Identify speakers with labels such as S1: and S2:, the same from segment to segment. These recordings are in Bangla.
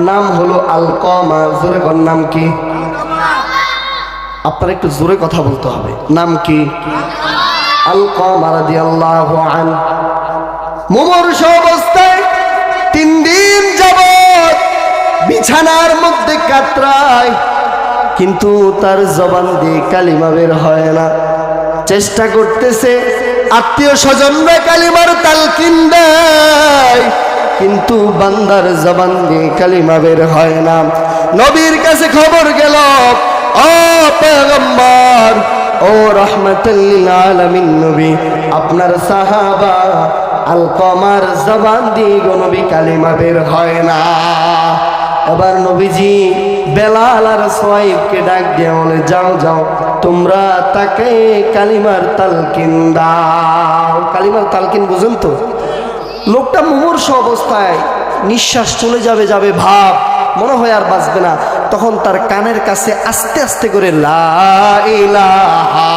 S1: নাম হলো আলকমা। জোরে কোন নাম কি? আপনার একটু জোরে কথা বলতে হবে। নাম কি? আলকমা রাদিয়াল্লাহু আনহু। মুমূর্ষ অবস্থায় 3 দিন যাবত বিছানার মধ্যে কাতরায়, কিন্তু তার জবান দিয়ে কালিমা বের হয় না। চেষ্টা করতেছে, আত্মীয় স্বজনরা কালিমার তালকিন দেয়, কিন্তু বান্দার জবান দিয়ে কালিমা বের হয় না। নবীর কাছে খবর গেল, ও পয়গম্বর, ও রাহমাতুল লিল আলামিন নবী, আপনার সাহাবা আলকমার জবান দিয়ে নবী কালিমা বের হয় না। এবার নবীজি বেলাল আর সুহাইবকে ডাক দিয়ে বলে, যাও যাও, তোমরা তাকে কালিমার তালকিন দাও। কালিমার তালকিন বুঝেন তো? লোকটা মুমূর্ষ অবস্থায়, নিঃশ্বাস চলে যাবে যাবে ভাব, মনে হয় আর বাঁচবে না। তখন তার কানের কাছে আস্তে আস্তে করে লা ইলাহা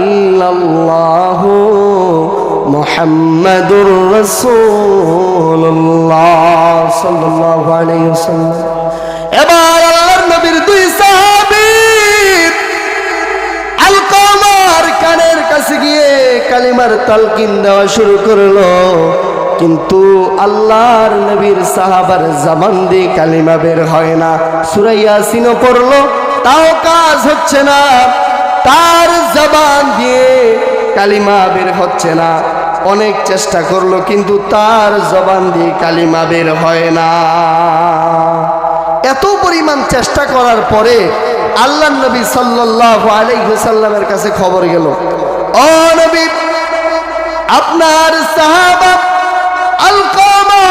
S1: ইল্লাল্লাহু মুহাম্মাদুর রাসূলুল্লাহ সাল্লাল্লাহু আলাইহি ওয়াসাল্লাম। এবার আল্লাহর নবীর 2 সাহাবী আলকমার কানের কাছে গিয়ে কালিমার তালকিন দেওয়া শুরু করলো, কিন্তু আল্লাহর নবীর সাহাবার জবান দিয়ে কালিমা বের হয় না। সূরা ইয়াসিনও পড়লো, তাও কাজ হচ্ছে না। তার জবান দিয়ে কালিমা বের হচ্ছে না। অনেক চেষ্টা করলো, কিন্তু তার জবান দিয়ে কালিমা বের হয় না। এত পরিমাণ চেষ্টা করার পরে আল্লাহর নবী সাল্লাল্লাহু আলাইহি ওয়াসাল্লামের কাছে খবর গেল, ও নবী, আপনার সাহাবা আলকমা,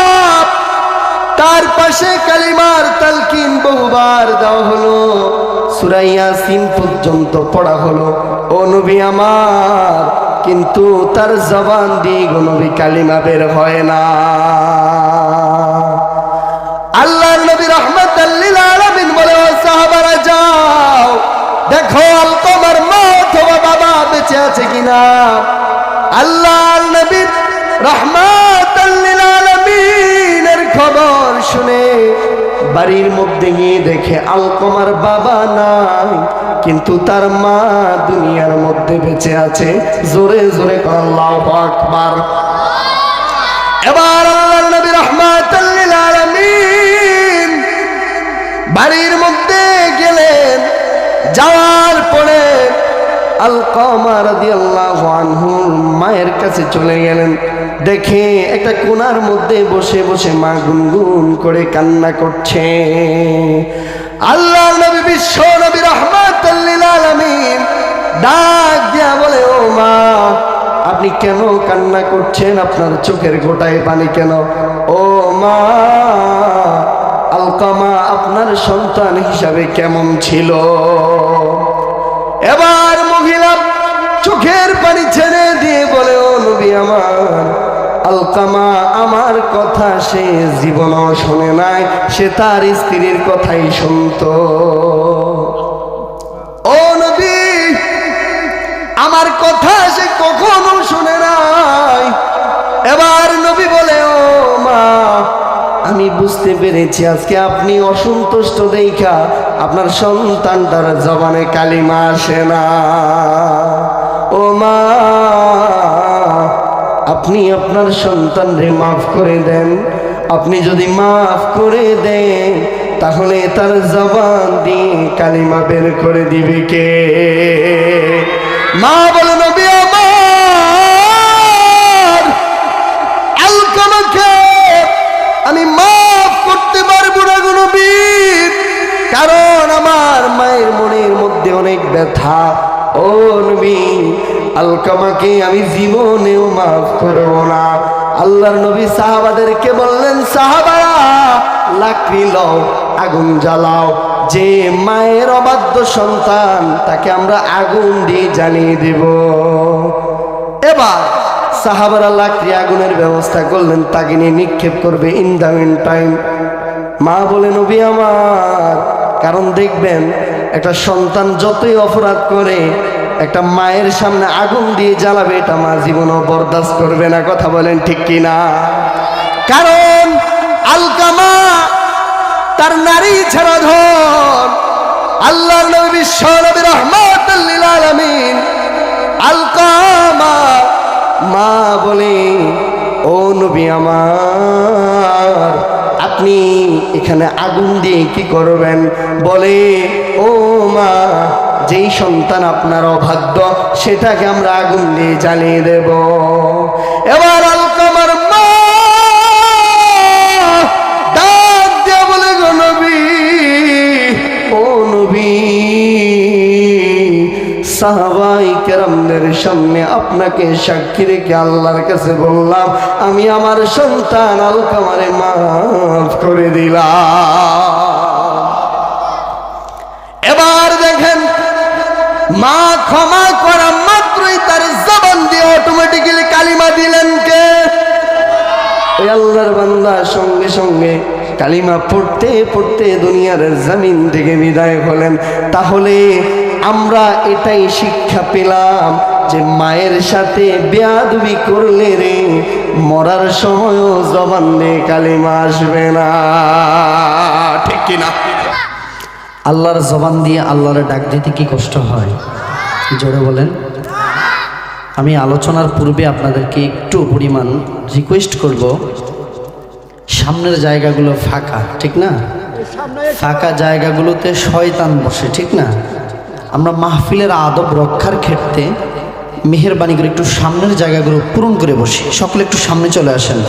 S1: তার পাশে কালিমার তালকিন বহুবার দেওয়া হলো, সূরা ইয়াসিন পর্যন্ত পড়া হলো, ও নবী আমার, কিন্তু তার জবান দিয়ে নবী কালিমা বের হয় না। আল্লাহর নবী রাহমাতাল লিল আলামিন বলে, ও সাহাবারা যাও, দেখো আলকমার মা অথবা বাবা বেঁচে আছে কিনা। আল্লাহর নবী রাহমাতাল লিল আলামিনের খবর শুনে বাড়ির মধ্যে গিয়ে দেখে আলকমার বাবা নাই, কিন্তু তার মা দুনিয়ার মধ্যে বেঁচে আছে। জোরে জোরে আল্লাহু আকবার। এবার আল্লাহর নবী রাহমাতাল লিল আলামিন বাড়ির মধ্যে গেলেন। যাওয়ার পরে আলকমা রাদিয়াল্লাহু আনহু মায়ের কাছে চলে গেলেন। দেখে একটা কোণার মধ্যে বসে বসে মা গুনগুন করে কান্না করছে। আল্লাহর নবী বিশ্ব নবী রাহমাতাল লিল আলামিন ডাক দিয়া বলে, ও মা, আপনি কেন কান্না করছেন? আপনার চোখের গোটায় পানি কেন? ও মা, আলকমা আপনার সন্তান হিসাবে কেমন ছিল? এবার মহিলা চোখের পানি ছেড়ে দিয়ে বলে, ও নবী আমার, আলকমা আমার কথা সে জীবনও শোনে নাই, সে তার স্ত্রীর কথাই শুনতো। ও নবী, আমার কথা সে কখনো শুনে নাই। এবার নবী বলে, ও মা, আমি বুঝতে পেরেছি আজকে আপনি অসন্তুষ্ট দেখা আপনার সন্তানটার জবানে কালিমা আসে না। ও মা, আপনি আপনার সন্তানরে মাফ করে দেন। আপনি যদি মাফ করে দেন, তাহলে তার জবান দিয়ে কালিমা বের করে দিবে কে? মা বলে, নবী আমার, আলকমাকে আমি মাফ করতে পারবো না গো নবী, কারণ আমার মায়ের মনের মধ্যে অনেক ব্যথা। ও নবী, আলকমাকে আমি জীবনেও মাফ করব না। আল্লাহর নবী সাহাবাদেরকে বললেন, সাহাবারা লাকড়ি লও, আগুন জ্বালাও, যে মায়ের অবাধ্য সন্তান তাকে আমরা আগুন দিয়ে জ্বালিয়ে দেব। এবার সাহাবারা লাকড়ি আগুনের ব্যবস্থা করলেন, তাকে নিয়ে নিক্ষেপ করবে ইন দ্য মিন টাইম। মা বলে, নবী আমার, কারণ দেখবেন একটা সন্তান যতই অপরাধ করে একটা মায়ের সামনে আগুন দিয়ে জ্বালাবে, এটা মা জীবনও বরদাস্ত করবে না। কথা বলেন ঠিক কিনা? কারণ আলকামা তার নারী ছাড়া ধন। আল্লাহর নবী বিশ্ব নবী রাহমাতুল লিল আলামিন আলকামা মা বলে, ও নবী আমার, আপনি এখানে আগুন দিয়ে কি করবেন? বলে, ও মা, যেই সন্তান আপনার অভাগ্য সেটাকে আমরা আগুন দিয়ে জ্বালিয়ে দেব। এবার আলকামার মা ডাক দিয়ে বলে, গো নবী, ও নবী, সাহাবাই কেরামদের সামনে আপনাকে সাক্ষী রেখে আল্লাহর কাছে বললাম, আমি আমার সন্তান আলকামারে মাফ করে দিলাম। এবার দেখেন, মা ক্ষমা করা মাত্রই তার জবান দিয়ে অটোমেটিক্যালি কালিমা দিলেন কে? ওই আল্লাহর বান্দা সঙ্গে সঙ্গে কালিমা পড়তে পড়তে দুনিয়ার জমিন থেকে বিদায় হলেন। তাহলে আমরা এটাই শিক্ষা পেলাম যে মায়ের সাথে বেয়াদবি করলে রে মরার সময়ও জবান দিয়ে কালিমা আসবে না। ঠিক কিনা?
S2: আল্লাহর জবান দিয়ে আল্লাহর ডাক দিতে কি কষ্ট হয়? জোরে বলেন। আমি আলোচনার পূর্বে আপনাদেরকে একটু পরিমাণ রিকোয়েস্ট করব, সামনের জায়গাগুলো ফাঁকা, ঠিক না? ফাঁকা জায়গাগুলোতে শয়তান বসে, ঠিক না? আমরা মাহফিলের আদব রক্ষার ক্ষেত্রে মেহেরবানি করে একটু সামনের জায়গাগুলো পূরণ করে বসি। সকলে একটু সামনে চলে আসেন।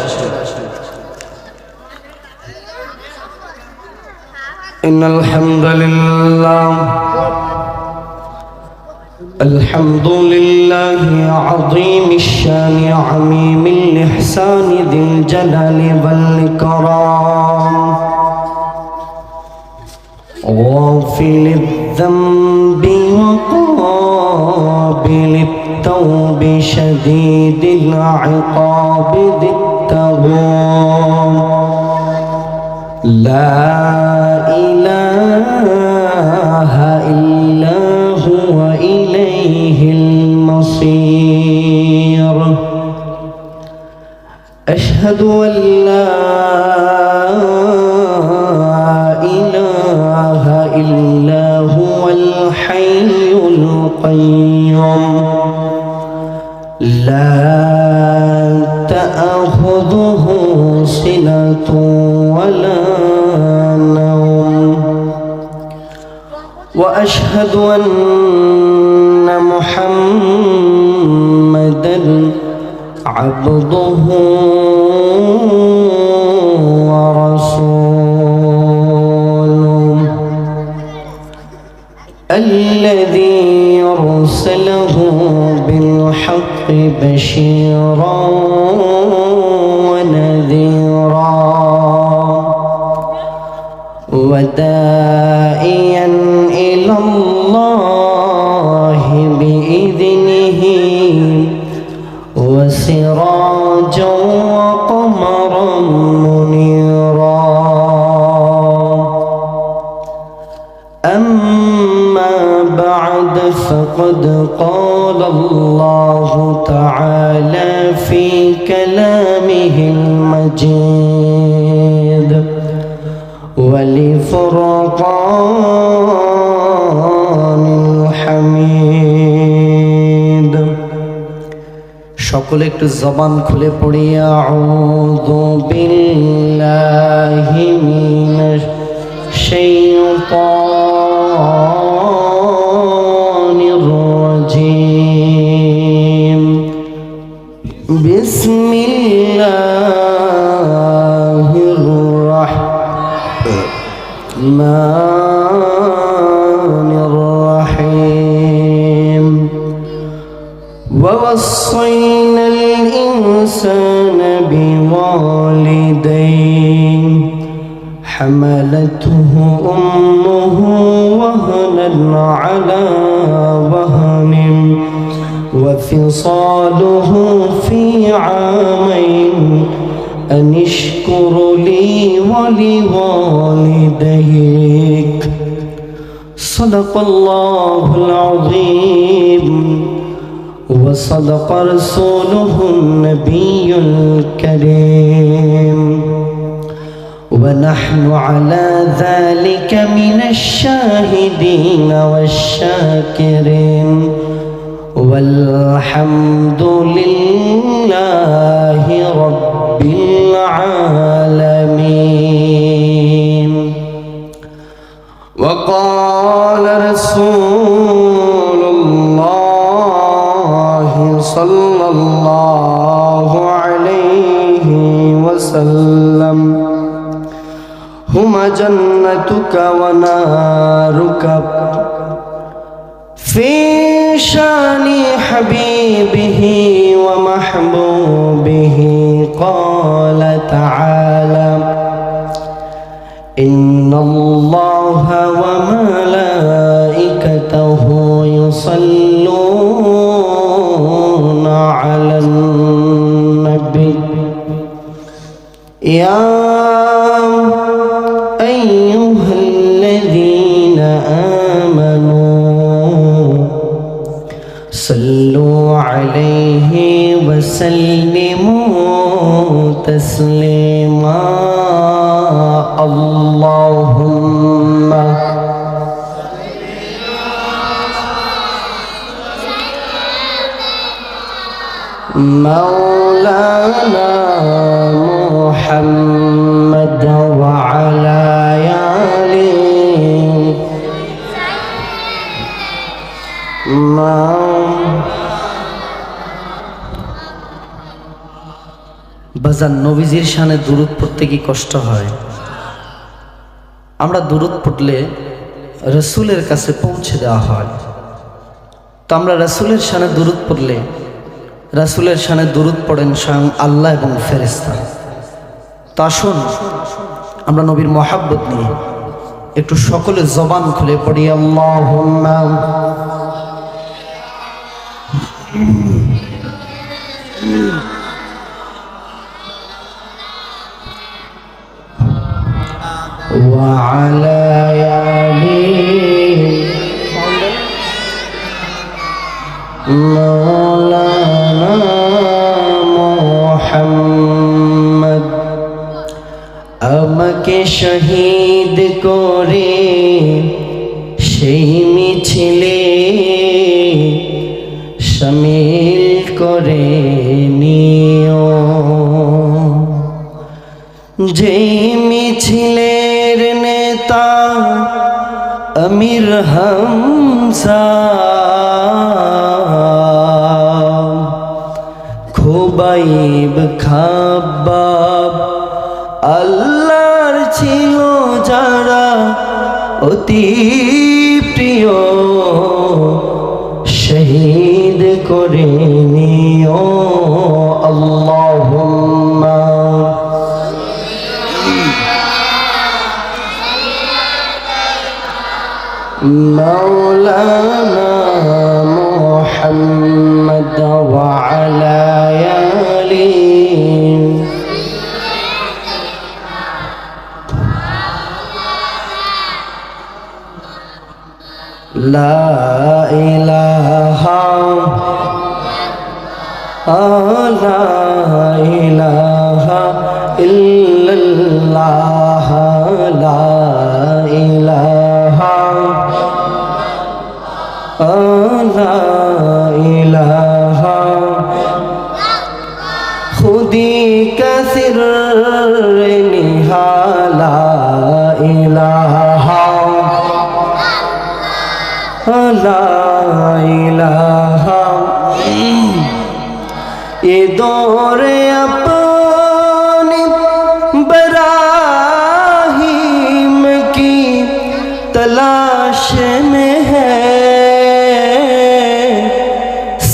S1: ইন্নাল হামদুলিল্লাহ আলহামদুলিল্লাহি আযীমিশ শানি আমিমিল ইহসানি যিল জালালি ওয়াল ইকরাম ওয়াফিলিদ যামবি ওয়াকাবিলিত তাওবি শাদীদিল ইকাবি যিত তাওয়াব লা ইলাহা ইল্লা হুয়া ইলাইহিল মাসীর। আশহাদু আল লা ইলাহা ইল্লা হুয়াল হাইয়ুল কাইয়্যুম লা তা'খুযুহু সিনাতুন ওয়ালা নাওম ওয়া আশহাদু আন্না মুহাম্মাদান আবদুহু ওয়া রাসূলুহু الذي أرسله بالحق بشيرا ونذيرا وداعيا إلى الله بإذنه وسراجا وقمرا منيرا. أما بعد فقد قال الله تعالى في كلامه المجيد ولفرقان الحميد.
S2: সকলে একটু জবান খুলে পড়ি, আউযু বিল্লাহি মিনাশ শাইতানির রাজীম। বিসমিল্লাহির রাহমানির রাহিম। ووصينا الإنسان بوالديه حملته أمه وهنا على وهن وفصاله في عامين أن اشكر لي ولوالديك সাদাকাল্লাহুল আযীম ওয়া সাদাকা রাসূলুহুন নাবিয়্যুল কারীম ونحن على ذلك من الشاهدين والشاكرين والحمد لله رب العالمين. وقال رسول الله صلى الله عليه وسلم هما جنتك ونارك في شان حبيبه ومحبوبه. قال تعالى إن الله وملائكته يصلون على النبي يا أيها الذين آمنوا صلوا عليه وسلموا تسليما. اللهم مولانا محمد وعلى آله বাজান নবীজির শানে দুরূদ পড়তে কি কষ্ট হয়? আমরা দুরূদ পড়লে রাসূলের কাছে পৌঁছে দেওয়া হয়। তো আমরা রাসূলের শানে দুরূদ পড়লে রাসূলের শানে দুরূদ পড়েন স্বয়ং আল্লাহ এবং ফেরেশতা। তো আসুন আমরা নবীর মহাব্বত নিয়ে একটু সকলে জবান খুলে পড়ি আল্লাহুম্মা ওয়া আলা আলিহি মাওলানা মুহাম্মদ। আমাকে শহীদ করে সেই মিছিলে শামিল করে নিও, যে মিছিলের নেতা আমির হামজা, খুবাইব খাব্বাব আল্লাহর ছিল যারা অতি প্রিয়, শহীদ করে নিও। আল্লাহুম্মা মাওলানা মুহাম্মদ ওয়া আলা আলিহি লা ইলাহা লা ইলাহা ইল্লাল্লাহ লা ইলাহা লা ইলাহা খুদি কাসির নিহালা ইলাহা লা ইলাহা। ये दौरे अपनी बराहीम की तलाश में है,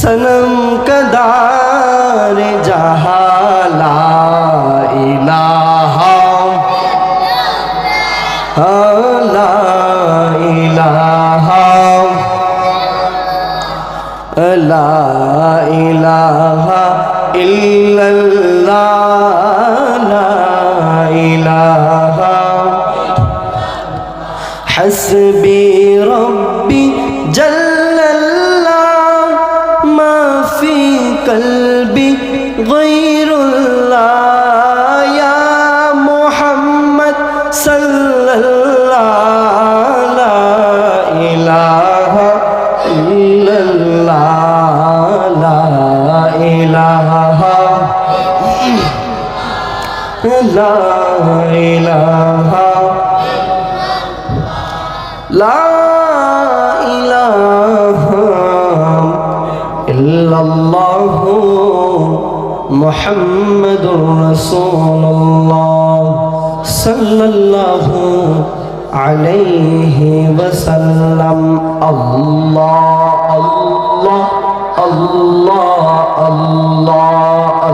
S2: सनम कदार जहाँ ला इलाहा ला इलाहा ला इलाहा इल्लल्लाह ला इलाहा হাসবি রব্বি জাল্লাল্লাহ মা ফি কলবি গায়রুল্লাহ ইয়া মুহাম্মদ সাল্লাল্লাহু লা ইলাহা ইল্লাল্লাহ লা ইলাহা لا إله لا إله إلا الله محمد رسول الله صلى الله عليه وسلم الله الله الله الله الله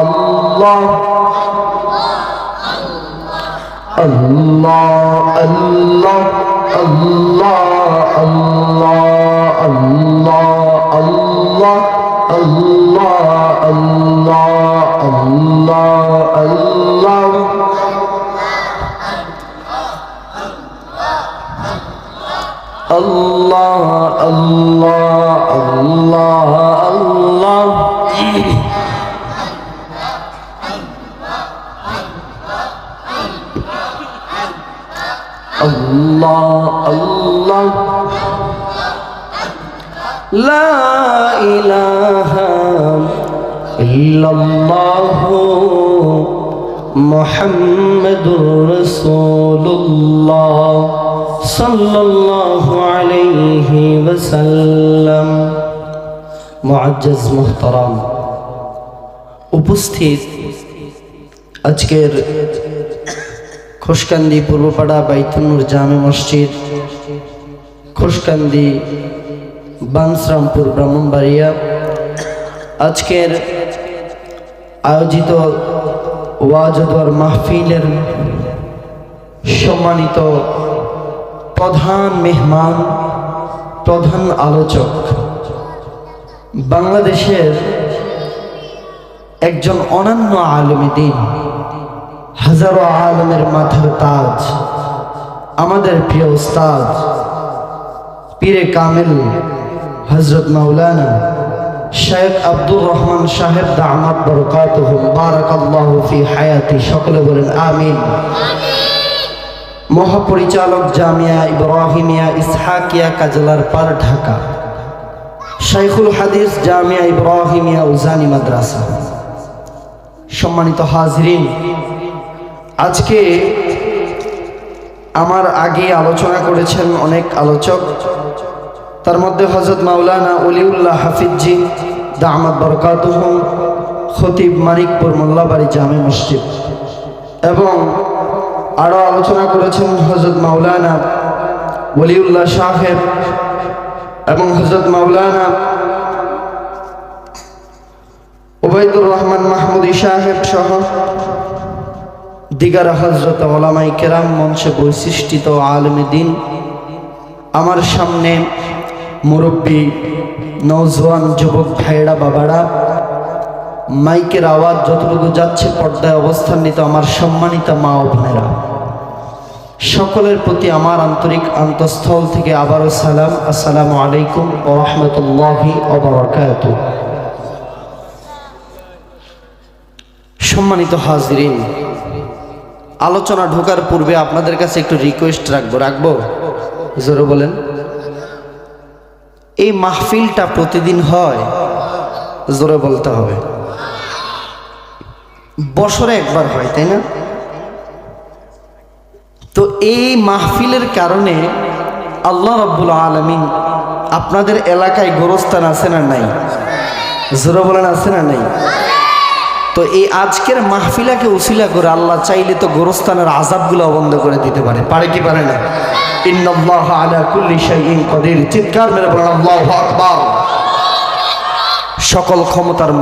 S2: الله Allah Allah Allah Allah Allah Allah Allah Allah Allah Allah Allah Allah Allah Allah Allah La ilaha illallah Muhammadur Rasulullah sallallahu alayhi wa sallam মুআজ্জাজ মুহতারাম উপস্থিত আজকের খোসকান্দি পূর্বপাড়া বাইতুন নূর জামে মসজিদ খোসকান্দি বানশ্রামপুর ব্রাহ্মণবাড়িয়া আজকের আয়োজিত ওয়াজ ওয়ার মাহফিলের সম্মানিত প্রধান মেহমান প্রধান আলোচক বাংলাদেশের একজন অনন্য আলেম দ্বীন হাজারো আলমের মাথার তাজ আমাদের প্রিয় উস্তাদ পীরে কামিল হযরত মাওলানা শেখ আব্দুর রহমান সাহেব দামাত বরকাতুহু বারাকাল্লাহু ফি হায়াতি সকলে বলেন আমিন মহাপরিচালক জামিয়া ইব্রাহিমিয়া ইসহাকিয়া কাজলার পার ঢাকা শাইখুল হাদিস জামিয়া ইব্রাহিমিয়া উজানি মাদ্রাসা সম্মানিত হাজরিন আজকে আমার আগে আলোচনা করেছেন অনেক আলোচক তার মধ্যে হযরত মাওলানা ওলিউল্লাহ হাফিজি দামাত বরকাতুহু খতিব মানিকপুর মোল্লাবাড়ি জামে মসজিদ এবং আরও আলোচনা করেছেন হযরত মাওলানা ওলিউল্লাহ সাহেব এবং হযরত মাওলানা ওবায়দুর রহমান মাহমুদি সাহেব সহ দিগার হযরত ওলামাই কেরাম মঞ্চে বৈশিষ্ট্যিত আলেমে দ্বীন আমার সামনে মুরব্বী নওজোয়ান যুবক ভাইরা বাবারা মাইকের আওয়াজ যতটুকু যাচ্ছে পর্দায় অবস্থাননিত আমার সম্মানিত মা ও বোনেরা সকলের প্রতি আমার আন্তরিক অন্তঃস্থল থেকে আবারও সালাম আসসালামু আলাইকুম ওয়া রাহমাতুল্লাহি ওয়া বারাকাতুহু সম্মানিত হাজিরিন আলোচনা ঢোকার পূর্বে আপনাদের কাছে একটু রিকোয়েস্ট রাখবো জোরে বলেন এই মাহফিলটা প্রতিদিন হয় জোরে বলতে হবে বছরে একবার হয় তাই না তো এই মাহফিলের কারণে আল্লাহ রাব্বুল আলামিন আপনাদের এলাকায় গোরস্থান আছে না নাই জোরে বলেন আছে না নাই তো এই আজকের মাহফিলাকে উসিলা করে আল্লাহ চাইলে তো গোরস্থানের আযাবগুলো বন্ধ করে দিতে পারে কি পারে না ইন্নাল্লাহা আলা কুল্লি শাইইন কাদির চিৎকার মেরে বলেন আল্লাহু আকবার সকল ক্ষমতার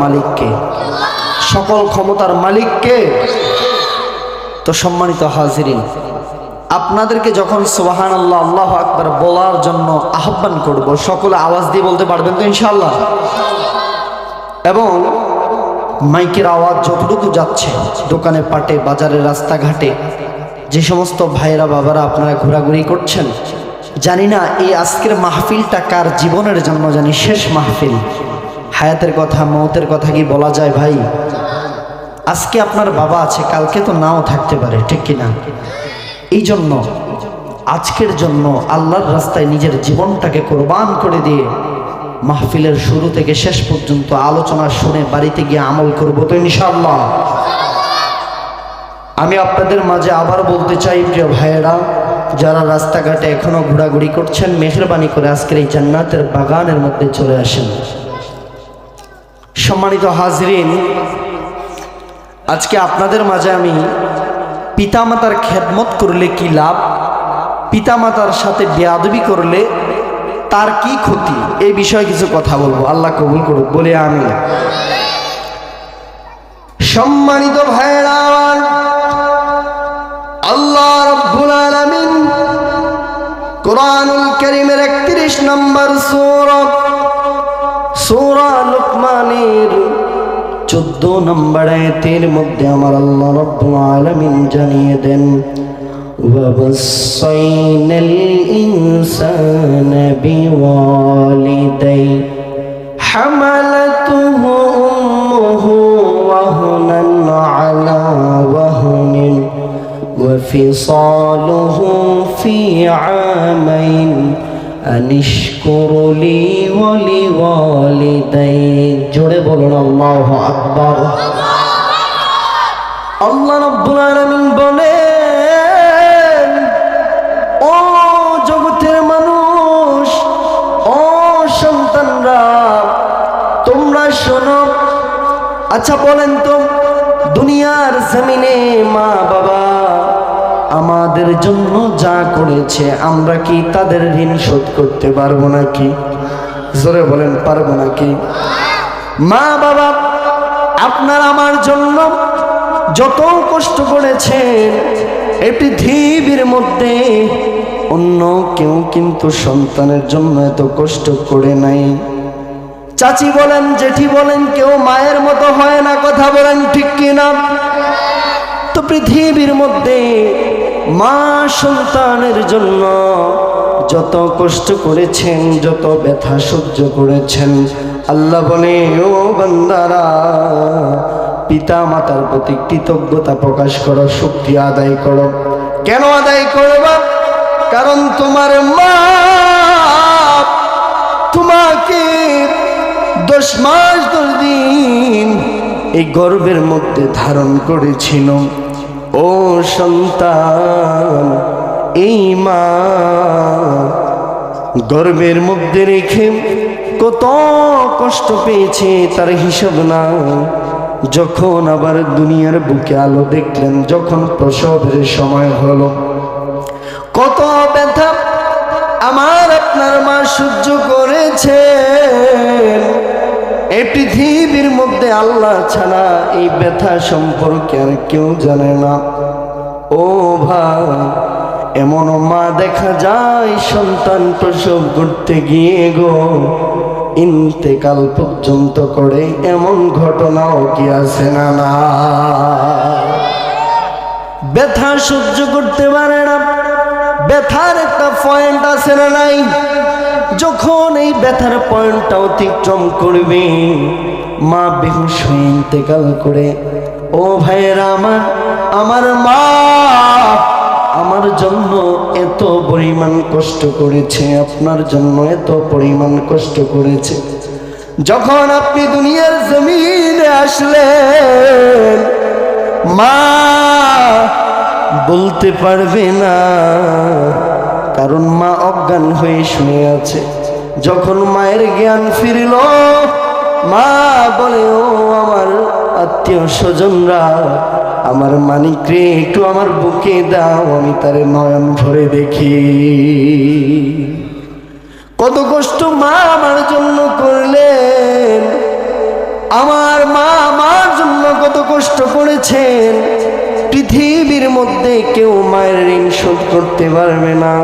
S2: মালিক কে তো সম্মানিত হাজিরিন আপনাদেরকে যখন সুবহানাল্লাহ আল্লাহু আকবার বলার জন্য আহ্বান করব সকলে আওয়াজ দিয়ে বলতে পারবেন তো ইনশাআল্লাহ এবং মাইকের আওয়াজ যতটুকু যাচ্ছে দোকানে পাটে বাজারে রাস্তাঘাটে যে সমস্ত ভাইরা বাবারা আপনারা ঘোরাঘুরি করছেন, জানি না এই আজকের মাহফিলটা কার জীবনের জন্য জানি শেষ মাহফিল। হায়াতের কথা মওতের কথা কি বলা যায় ভাই? আজকে আপনার বাবা আছে, কালকে তো নাও থাকতে পারে, ঠিক কিনা? এই জন্য আজকের জন্য আল্লাহর রাস্তায় নিজের জীবনটাকে কোরবান করে দিয়ে মাহফিলের শুরু থেকে শেষ পর্যন্ত আলোচনা শুনে বাড়িতে গিয়ে আমল করব তো ইনশাআল্লাহ। আমি আপনাদের মাঝে আবার বলতে চাই, প্রিয় ভাইয়েরা, যারা রাস্তাঘাটে এখনো ঘোরাঘুরি করছেন, মেহেরবানি করে আজকের এই জান্নাতের বাগানের মধ্যে চলে আসেন। সম্মানিত হাজরিন, আজকে আপনাদের মাঝে আমি পিতামাতার খেদমত করলে কি লাভ, পিতামাতার সাথে বেয়াদবি করলে তার কি ক্ষতি, এই বিষয়ে কিছু কথা বলবো। আল্লাহ কবুল করুক, বলে আমি। সম্মানিত ভাইরা, আল্লাহ রাব্বুল আলামিন কোরআনুল কারীমের 31 নম্বর সূরা লুকমানের 14 নম্বর আয়াতের মধ্যে আমার আল্লাহ রাব্বুল আলামিন জানিয়ে দেন, ওয়াবাসাইনাল ইনসানা বিওয়ালিদাই হামালাতুহু উম্মুহু ওয়াহনান আলা ওয়াহনিন وفصاله في عامين أن اشكر لي ولوالديك জোরে বলুন আল্লাহু আকবার। আল্লাহ রাব্বুল আলামিন বলেন, ও জগতের মানুষ, ও সন্তানরা, তোমরা শোনো। আচ্ছা বলেন তো, দুনিয়ার জমিনে মা বাবা আমাদের জন্য যা করেছে, আমরা কি তাদের ঋণ শোধ করতে পারবো নাকি? জোরে বলেন, পারবো নাকি? মা বাবা আপনার আমার জন্য যত কষ্ট করেছেন, এই পৃথিবীর মধ্যে অন্য কেউ কিন্তু সন্তানের জন্য এত কষ্ট করে নাই। চাচি বলেন, জেঠি বলেন, কেউ মায়ের মতো হয় না, কথা বলেন ঠিক কিনা? তো পৃথিবীর মধ্যে মা সন্তানের জন্য যত কষ্ট করেছেন, যত ব্যথা সহ্য করেছেন, আল্লাহ বলে, ও বান্দারা, পিতা মাতার প্রতি কৃতজ্ঞতা প্রকাশ করো, শুকরিয়া আদায় করো। কেন আদায় করবা? কারণ তোমার মা তোমাকে 10 মাস 10 দিন এই গর্ভের মধ্যে ধারণ করেছিল। ও সন্তান, এই মা গর্ভের মধ্যে রেখে কত কষ্ট পেয়েছে তার হিসাব না। যখন আবার দুনিয়ার বুকে আলো দেখলেন, যখন প্রসবের সময় হলো, কত ব্যথা আমার আপনার মা সহ্য করেছেন। এই পৃথিবীর মধ্যে আল্লাহ ছাড়া এই ব্যথা সম্পর্কে আর কেউ জানে না। ও ভাই, এমনও মা দেখা যায় সন্তান প্রসব করতে গিয়ে গো ইন্তেকাল পর্যন্ত করে, এমন ঘটনাও কি আছে না? না, ব্যথা সহ্য করতে পারে না। ব্যথার একটা পয়েন্ট আছে না নাই? যখন এই ব্যথার পয়েন্টটা অতিক্রম করবে, মা বেহুশ হয়ে ইন্তেকাল করে। ও ভাইয়েরা আমার মা আমার জন্য এত পরিমাণ কষ্ট করেছে, আপনার জন্য এত পরিমাণ কষ্ট করেছে। যখন আপনি দুনিয়ার জমিনে আসলেন, মা বলতে পারবে না, কারণ মা অজ্ঞান হয়ে শুয়ে আছে। যখন মায়ের জ্ঞান ফিরল, মা বলে, ও আমার আত্মীয় স্বজনরা, আমার মানিক রে, একটু আমার বুকে দাও, আমি তারে নয়ন ভরে দেখি। কত কষ্ট মা আমার জন্য করলেন। আমার মা আমার জন্য কত কষ্ট করেছেন। পৃথিবীর মধ্যে কেউ মায়ের ঋণ শোধ করতে পারবে না।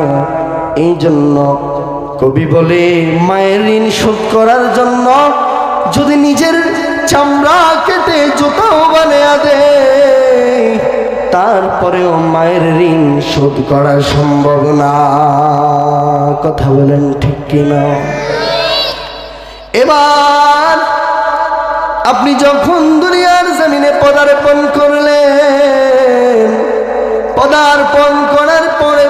S2: এই জন্য কবি বলে, মায়ের ঋণ শোধ করার জন্য যদি নিজের চামড়া কেটে জুতাও বানিয়ে দেয়,
S1: তারপরেও মায়ের ঋণ শোধ করা সম্ভব না। কথা বলেন ঠিক কিনা? এবার আপনি যখন দুনিয়ার জমিনে পদার্পণ করলেন, পদার্পণ করার পরে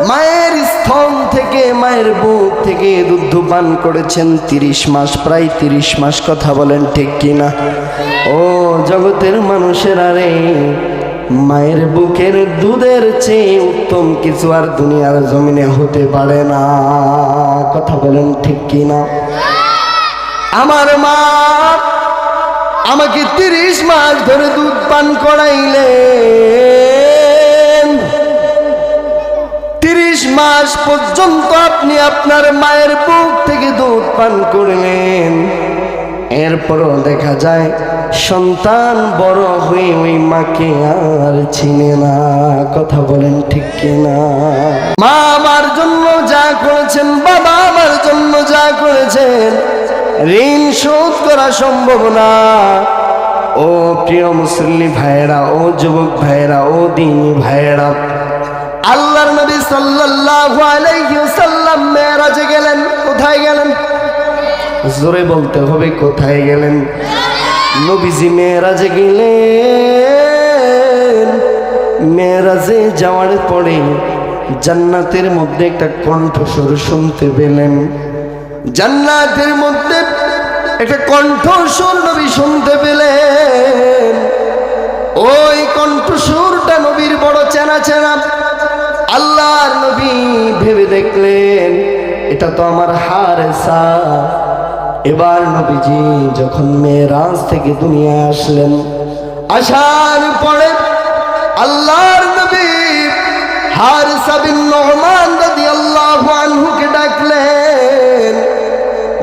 S1: মায়ের স্তন থেকে, মায়ের বুক থেকে দুধ পান করেছেন 30 মাস, প্রায় 30 মাস। কথা বলেন ঠিক কিনা? ও জগতের মানুষেরা রে, মায়ের বুকের দুধের চেয়ে উত্তম কিছু আর দুনিয়ার জমিনে হতে পারে না। কথা বলেন ঠিক কিনা? আমার মা আমাকে 30 মাস ধরে দুধ পান করাইলেন। 30 মাস পর্যন্ত আপনি আপনার মায়ের বুক থেকে দুধ পান করলেন। এরপরও দেখা যায় সন্তান বড় হয়ে ওই মাকে আর চিনে না। কথা বলেন ঠিক কিনা? মা আমার জন্য যা করেছেন, বাবা আমার জন্য যা করেছেন, ঋণ শোধ করা সম্ভব না। ও প্রিয় মুসলিম ভাইয়েরা, ও যুবক ভাইয়েরা, ও দিনী ভাইয়েরা, আল্লাহর নবী সাল্লাল্লাহু আলাইহি ওয়াসাল্লাম মেরাজে গেলেন। কোথায় গেলেন? জোরে বলতে হবে, কোথায় গেলেন? নবীজি মেরাজে গেলেন। মেরাজে যাওয়ার পরে জান্নাতের মধ্যে একটা কণ্ঠস্বর শুনতে পেলেন। জান্নাতের মধ্যে একটা কণ্ঠস্বর নবী শুনতে পেলেন। ওই কণ্ঠস্বরটা নবীর বড় চেনা চেনা। আল্লাহর নবী ভেবে দেখলেন এটা তো আমার হারেসা। এবার নবীজি যখন মেরাজ থেকে দুনিয়ায় আসলেন, আসার পরে আল্লাহর নবী হারেসা বিন নুমান রাদিয়াল্লাহু আনহুকে ডাকলেন।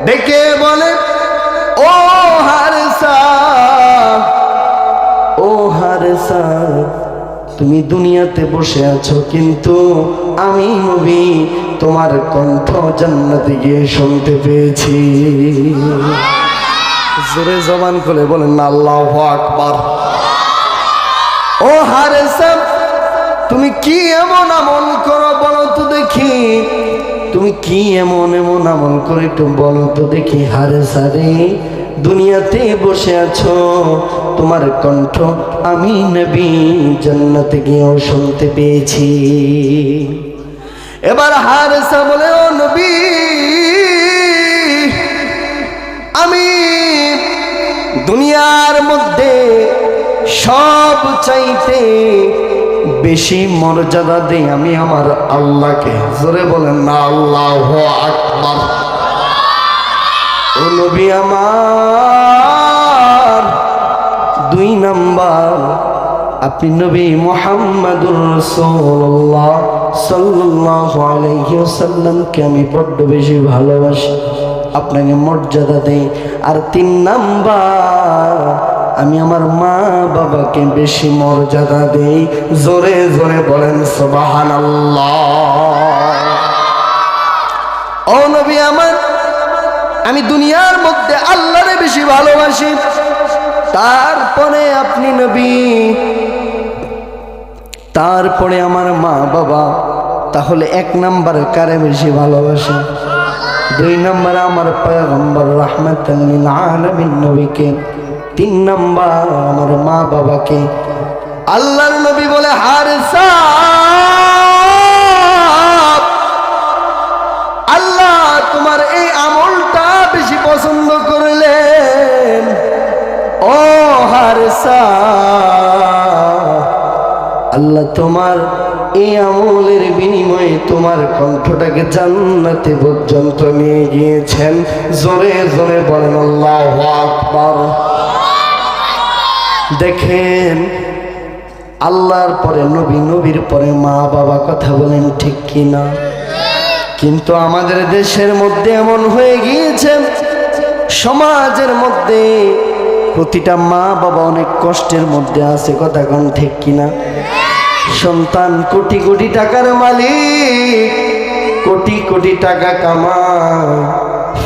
S1: ডেকে বলে, ও হারেসা, ও হারেসা, তুমি দুনিয়াতে বসে আছো, কিন্তু আমি নবী তোমার কণ্ঠ জান্নাতে গিয়ে শুনতে পেয়েছি। জোরে জবান খুলে বলেন আল্লাহু আকবার। ও হারেসা, তুমি কি এমন আমল করো বলো তো দেখি? তুমি কি এমন এমন আমল করে একটু বলো তো দেখি। হারেসা রে, দুনিয়াতে বসে আছো, তোমার কণ্ঠ আমি নবী জান্নাতে গিয়েও শুনতে পেয়েছি। এবার হারেসা বলে, ও নবী, আমি দুনিয়ার মধ্যে সব চাইতে বেশি মর্যাদা দেই আমি আমার আল্লাহকে। জোরে বলেন না আল্লাহু আকবার। ও নবী আমার, 2 নাম্বার, আপনি নবী মুহাম্মাদুর রাসূলুল্লাহ সাল্লাল্লাহু আলাইহি ওয়াসাল্লামকে আমি বড্ড বেশি ভালোবাসি, আপনাকে মর্যাদা দেই। আর 3 নাম্বার, আমি আমার মা বাবাকে বেশি মর্যাদা দেই। জোরে জোরে বলেন সুবহানাল্লাহ। ও নবী আমার, আমি দুনিয়ার মধ্যে আল্লাহরে বেশি ভালোবাসি, তারপরে আপনি নবী, তারপরে আমার মা বাবা। তাহলে 1 নাম্বার কারে বেশি ভালোবাসে? 2 নাম্বার আমার পয়গম্বর রাহমাতাল লিল আলামিন নবীকে। 3 নাম্বার আমার মা বাবাকে। আল্লাহর নবী বলে, হারেসা, আল্লাহ তোমার এই আমলটা বেশি পছন্দ করলেন। ও হারেসা, আল্লাহ তোমার এই আমলের বিনিময়ে তোমার কণ্ঠটাকে জান্নাতে পর্যন্ত নিয়ে গিয়েছেন। জোরে জোরে বলেন আল্লাহু আকবার। দেখেন, আল্লাহর পরে নবী, নবীর পরে মা বাবা। কথা বলেন ঠিক কিনা? কিন্তু আমাদের দেশের মধ্যে এমন হয়ে গিয়েছে, সমাজের মধ্যে প্রতিটা মা বাবা অনেক কষ্টের মধ্যে আছে। কথা কোন ঠিক কিনা? সন্তান কোটি কোটি টাকার মালিক, কোটি কোটি টাকা কামায়,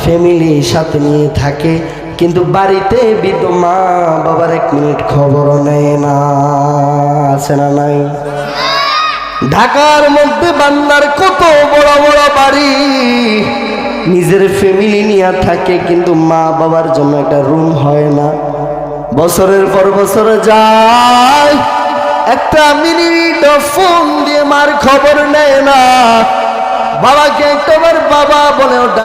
S1: ফ্যামিলি সাথে নিয়ে থাকে, কিন্তু বাড়িতে বৃদ্ধ মা বাবার 1 মিনিট খবরও নেয় না। আছে না নাই? ঢাকার মধ্যে বান্দার কত বড় বড় বাড়ি, নিজের ফ্যামিলি নিয়ে থাকে, কিন্তু মা বাবার জন্য একটা রুম হয় না। বছরের পর বছর যায়, একটা মিনিট ফোন দিয়ে মার খবর নেয় না। বাবাকে একটাবার বাবা বলে